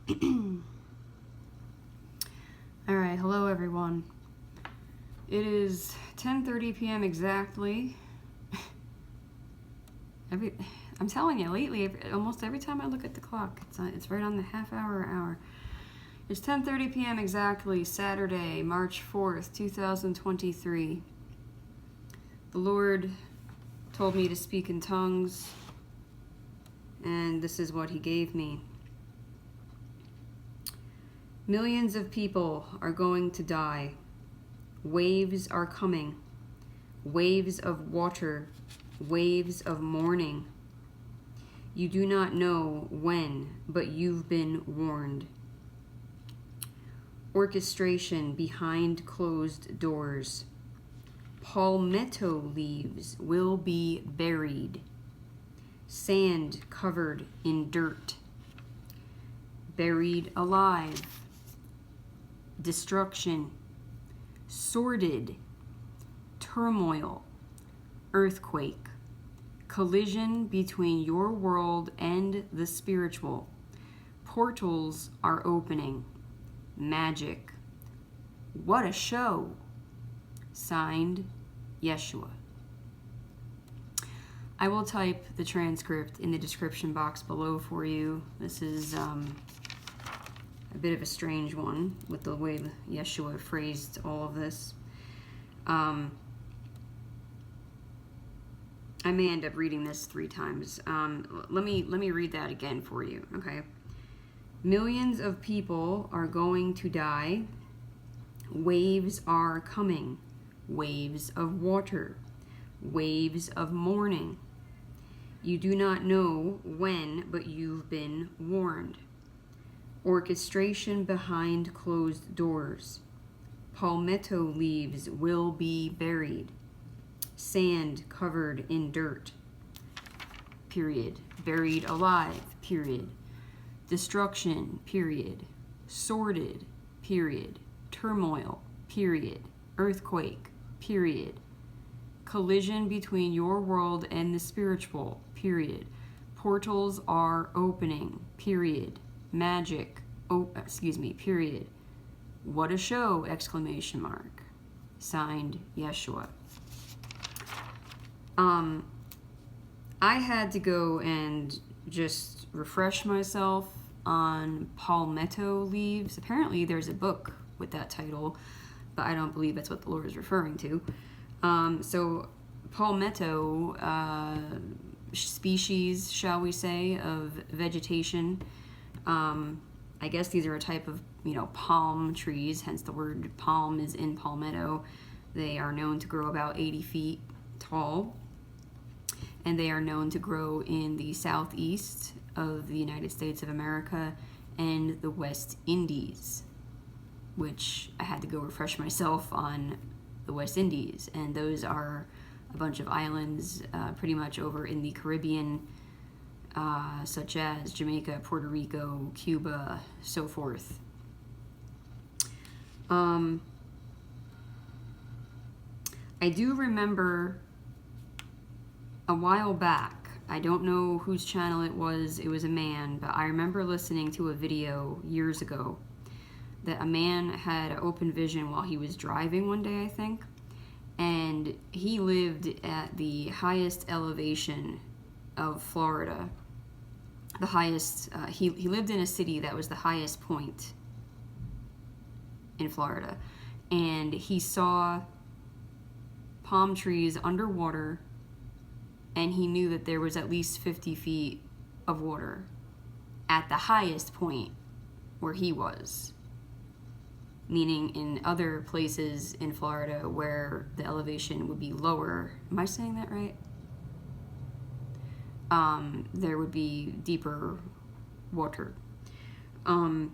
Alright, hello everyone. It is 10:30 p.m. exactly. I'm telling you, lately, almost every time I look at the clock, it's right on the half hour or hour. It's 10:30 p.m. exactly, Saturday, March 4th, 2023. The Lord told me to speak in tongues, and this is what He gave me. Millions of people are going to die. Waves are coming. Waves of water. Waves of mourning. You do not know when, but you've been warned. Orchestration behind closed doors. Palmetto leaves will be buried. Sand covered in dirt. Buried alive. Destruction. Sordid. Turmoil. Earthquake. Collision between your world and the spiritual. Portals are opening. Magic. What a show. Signed, Yeshua. I will type the transcript in the description box below for you. This is a bit of a strange one with the way Yeshua phrased all of this. I may end up reading this 3 times. Let me read that again for you, okay? Millions of people are going to die. Waves are coming. Waves of water. Waves of mourning. You do not know when, but you've been warned. Orchestration behind closed doors. Palmetto leaves will be buried. Sand covered in dirt. Period. Buried alive. Period. Destruction. Period. Sordid. Period. Turmoil. Period. Earthquake. Period. Collision between your world and the spiritual. Period. Portals are opening. Period. Magic. Period. What a show! Exclamation mark. Signed, Yeshua. I had to go and just refresh myself on palmetto leaves. Apparently there's a book with that title, but I don't believe that's what the Lord is referring to. So palmetto, species, shall we say, of vegetation. I guess these are a type of, palm trees, hence the word palm is in palmetto. They are known to grow about 80 feet tall, and they are known to grow in the southeast of the United States of America and the West Indies, which I had to go refresh myself on the West Indies, and those are a bunch of islands pretty much over in the Caribbean, such as Jamaica, Puerto Rico, Cuba, so forth. I do remember a while back, I don't know whose channel it was a man, but I remember listening to a video years ago that a man had an open vision while he was driving one day, I think, and he lived at the highest elevation of Florida. The highest, he lived in a city that was the highest point in Florida, and he saw palm trees underwater, and he knew that there was at least 50 feet of water at the highest point where he was, meaning in other places in Florida where the elevation would be lower. Am I saying that right? There would be deeper water. I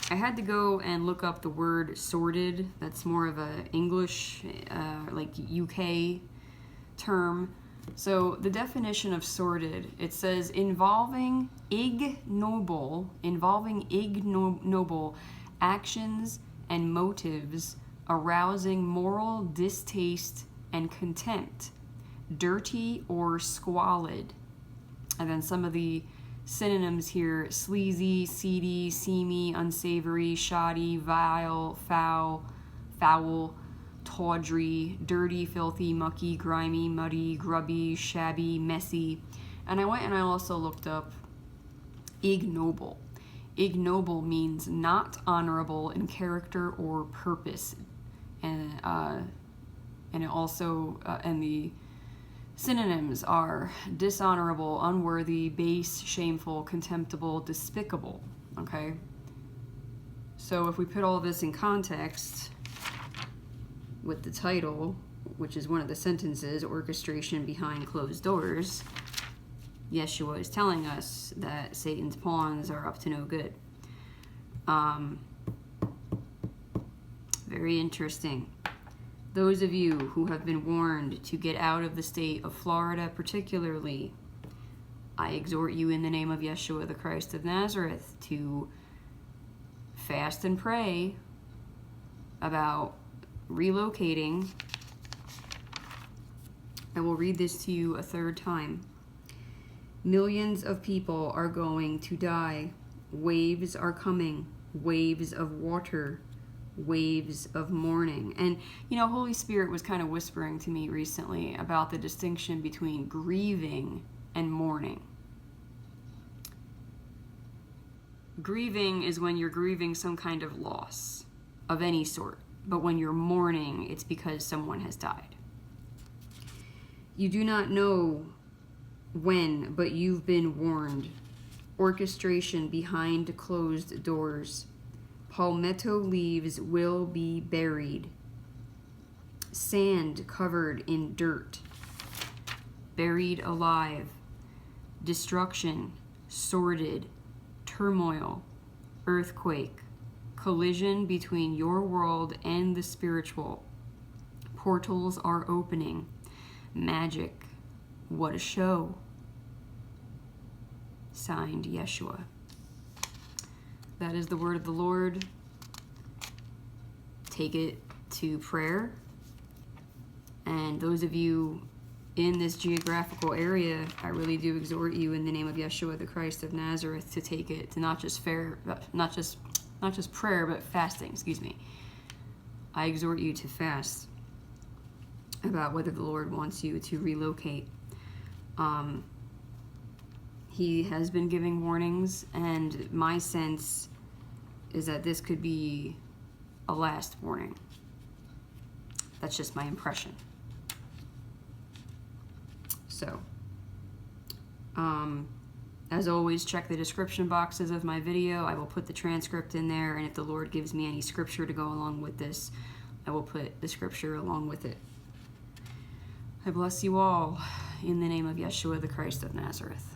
had to go and look up the word sordid. That's more of a English, like UK term. So the definition of sordid, it says involving ignoble actions and motives arousing moral distaste and contempt, dirty or squalid. And then some of the synonyms here: sleazy, seedy, seamy, unsavory, shoddy, vile, foul, tawdry, dirty, filthy, mucky, grimy, muddy, grubby, shabby, messy. And I went and I also looked up ignoble. Ignoble means not honorable in character or purpose. And it also, and the synonyms are dishonorable, unworthy, base, shameful, contemptible, despicable. Okay? So if we put all this in context with the title, which is one of the sentences, Orchestration Behind Closed Doors, Yeshua is telling us that Satan's pawns are up to no good. Very interesting. Those of you who have been warned to get out of the state of Florida particularly, I exhort you in the name of Yeshua the Christ of Nazareth to fast and pray about relocating. I will read this to you a third time. Millions of people are going to die. Waves are coming. Waves of water. Waves of mourning. And, you know, Holy Spirit was kind of whispering to me recently about the distinction between grieving and mourning. Grieving is when you're grieving some kind of loss of any sort. But when you're mourning, it's because someone has died. You do not know when, but you've been warned. Orchestration behind closed doors. Palmetto leaves will be buried. Sand covered in dirt. Buried alive. Destruction. Sordid. Turmoil. Earthquake. Collision between your world and the spiritual. Portals are opening. Magic. What a show. Signed, Yeshua. That is the word of the Lord. Take it to prayer. And those of you in this geographical area, I really do exhort you in the name of Yeshua the Christ of Nazareth to take it to not just prayer, but fasting, I exhort you to fast about whether the Lord wants you to relocate. He has been giving warnings, and my sense is that this could be a last warning. That's just my impression. So, as always, check the description boxes of my video. I will put the transcript in there, and if the Lord gives me any scripture to go along with this, I will put the scripture along with it. I bless you all in the name of Yeshua the Christ of Nazareth.